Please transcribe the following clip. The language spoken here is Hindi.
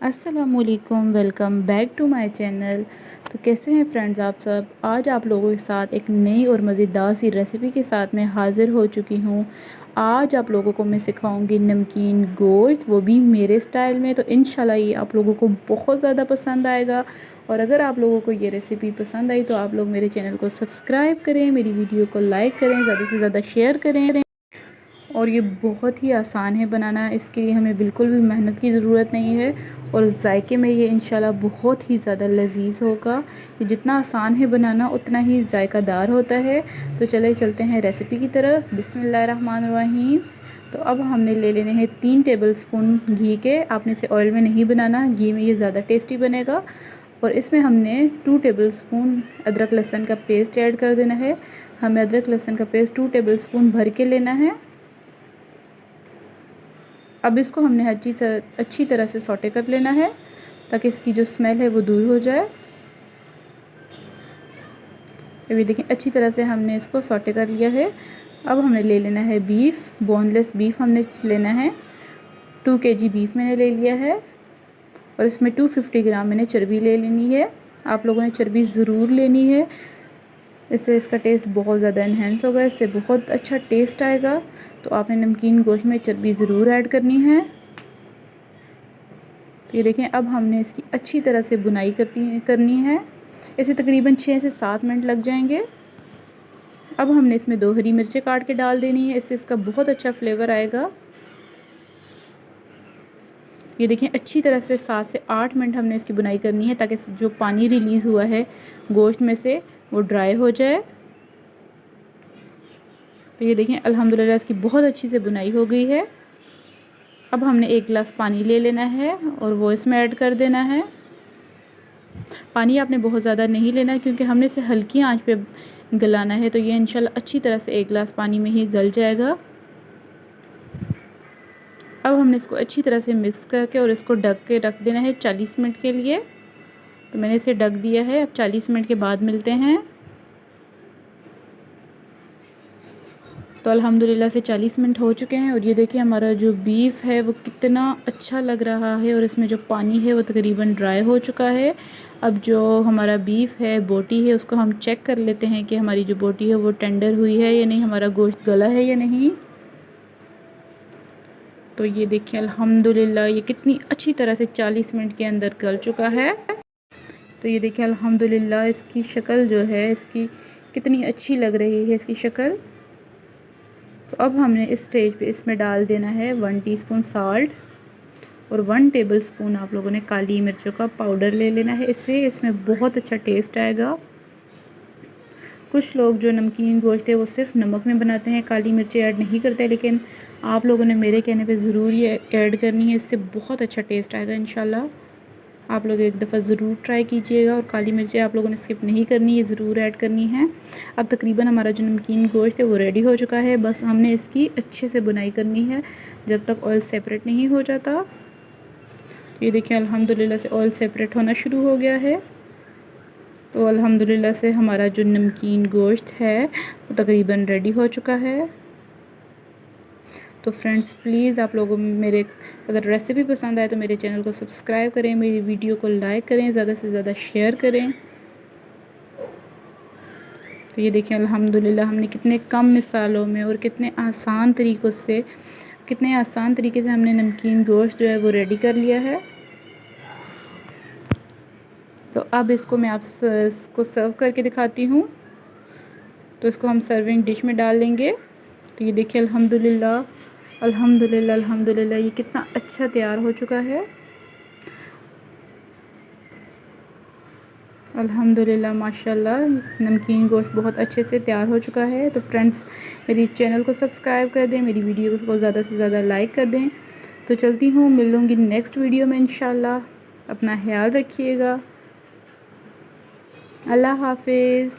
अस्सलामुअलैकुम, welcome back to my channel. तो कैसे हैं फ्रेंड्स आप सब। आज आप लोगों के साथ एक नई और मज़ेदार सी रेसिपी के साथ मैं हाज़िर हो चुकी हूँ। आज आप लोगों को मैं सिखाऊंगी नमकीन गोश्त, वो भी मेरे स्टाइल में। तो इंशाल्लाह ये आप लोगों को बहुत ज़्यादा पसंद आएगा। और अगर आप लोगों को ये रेसिपी पसंद आई तो आप लोग मेरे चैनल को सब्सक्राइब करें, मेरी वीडियो को लाइक करें, ज़्यादा से ज़्यादा शेयर करें। और ये बहुत ही आसान है बनाना, इसके लिए हमें बिल्कुल भी मेहनत की ज़रूरत नहीं है। और जायके में ये इंशाल्लाह बहुत ही ज़्यादा लजीज होगा। ये जितना आसान है बनाना उतना ही जायकादार होता है। तो चले चलते हैं रेसिपी की तरफ। बिस्मिल्लाहिर्रहमानिर्रहीम। तो अब हमने ले लेने हैं 3 टेबलस्पून घी के। आपने इसे ऑयल में नहीं बनाना, घी में ये ज़्यादा टेस्टी बनेगा। और इसमें हमने 2 टेबलस्पून अदरक लहसुन का पेस्ट ऐड कर देना है। हमें अदरक लहसुन का पेस्ट 2 टेबलस्पून भर के लेना है। अब इसको हमने अच्छी तरह से सौटे कर लेना है ताकि इसकी जो स्मेल है वो दूर हो जाए। अभी देखिए अच्छी तरह से हमने इसको सौटे कर लिया है। अब हमने ले लेना है बीफ, बोनलेस बीफ हमने लेना है। 2 केजी बीफ मैंने ले लिया है और इसमें 250 ग्राम मैंने चर्बी ले लेनी है। आप लोगों ने चर्बी ज़रूर लेनी है, इससे इसका टेस्ट बहुत ज़्यादा इन्हेंस होगा, इससे बहुत अच्छा टेस्ट आएगा। तो आपने नमकीन गोश्त में चर्बी ज़रूर ऐड करनी है। तो ये देखें अब हमने इसकी अच्छी तरह से बुनाई करनी है। इसे तकरीबन 6 से 7 मिनट लग जाएंगे। अब हमने इसमें 2 हरी मिर्चें काट के डाल देनी है, इससे इसका बहुत अच्छा फ्लेवर आएगा। ये देखें अच्छी तरह से 7 से 8 मिनट हमने इसकी बुनाई करनी है ताकि जो पानी रिलीज़ हुआ है गोश्त में से वो ड्राई हो जाए। तो ये देखें अल्हम्दुलिल्लाह इसकी बहुत अच्छी से बुनाई हो गई है। अब हमने 1 गिलास पानी ले लेना है और वो इसमें ऐड कर देना है। पानी आपने बहुत ज़्यादा नहीं लेना क्योंकि हमने इसे हल्की आंच पे गलाना है। तो ये इंशाल्लाह अच्छी तरह से 1 गिलास पानी में ही गल जाएगा। अब हमने इसको अच्छी तरह से मिक्स करके और इसको ढक के रख देना है 40 मिनट के लिए। तो मैंने इसे ढक दिया है। अब 40 मिनट के बाद मिलते हैं। तो अल्हम्दुलिल्लाह से 40 मिनट हो चुके हैं और ये देखिए हमारा जो बीफ है वो कितना अच्छा लग रहा है और इसमें जो पानी है वो तकरीबन ड्राई हो चुका है। अब जो हमारा बीफ है, बोटी है, उसको हम चेक कर लेते हैं कि हमारी जो बोटी है वो टेंडर हुई है या नहीं, हमारा गोश्त गला है या नहीं। तो ये देखिए अल्हम्दुलिल्लाह ये कितनी अच्छी तरह से 40 मिनट के अंदर गल चुका है। तो ये देखिए अल्हम्दुलिल्लाह इसकी शक्ल जो है इसकी कितनी अच्छी लग रही है इसकी शक्ल। तो अब हमने इस स्टेज पे इसमें डाल देना है 1 टीस्पून साल्ट और 1 टेबलस्पून आप लोगों ने काली मिर्चों का पाउडर ले लेना है। इससे इसमें बहुत अच्छा टेस्ट आएगा। कुछ लोग जो नमकीन गोश्त है वो सिर्फ नमक में बनाते हैं, काली मिर्चें ऐड नहीं करते, लेकिन आप लोगों ने मेरे कहने पे ज़रूर ये ऐड करनी है, इससे बहुत अच्छा टेस्ट आएगा इंशाल्लाह। आप लोग एक दफ़ा ज़रूर ट्राई कीजिएगा और काली मिर्चें आप लोगों ने स्किप नहीं करनी है, ज़रूर ऐड करनी है। अब तकरीबन हमारा जो नमकीन गोश्त है वो रेडी हो चुका है। बस हमने इसकी अच्छे से बुनाई करनी है जब तक ऑयल सेपरेट नहीं हो जाता। ये देखिए अल्हम्दुलिल्लाह से ऑयल सेपरेट होना शुरू हो गया है। तो अल्हम्दुलिल्लाह से हमारा जो नमकीन गोश्त है वो तकरीबन रेडी हो चुका है। तो फ्रेंड्स प्लीज़ आप लोगों मेरे अगर रेसिपी पसंद आए तो मेरे चैनल को सब्सक्राइब करें, मेरी वीडियो को लाइक करें, ज़्यादा से ज़्यादा शेयर करें। तो ये देखिए अल्हम्दुलिल्लाह हमने कितने कम मिसालों में और कितने आसान तरीके से हमने नमकीन गोश्त जो है वो रेडी कर लिया है। तो अब इसको मैं इसको सर्व करके दिखाती हूँ। तो इसको हम सर्विंग डिश में डाल लेंगे। तो ये देखिए अल्हम्दुलिल्लाह अल्हम्दुलिल्लाह अल्हम्दुलिल्लाह ये कितना अच्छा तैयार हो चुका है। अल्हम्दुलिल्लाह माशाल्लाह नमकीन गोश्त बहुत अच्छे से तैयार हो चुका है। तो फ्रेंड्स मेरी चैनल को सब्सक्राइब कर दें, मेरी वीडियो को ज़्यादा से ज़्यादा लाइक कर दें। तो चलती हूँ, मिल लूँगी नेक्स्ट वीडियो में इंशाल्लाह। अपना ख्याल रखिएगा। अल्लाह हाफिज़।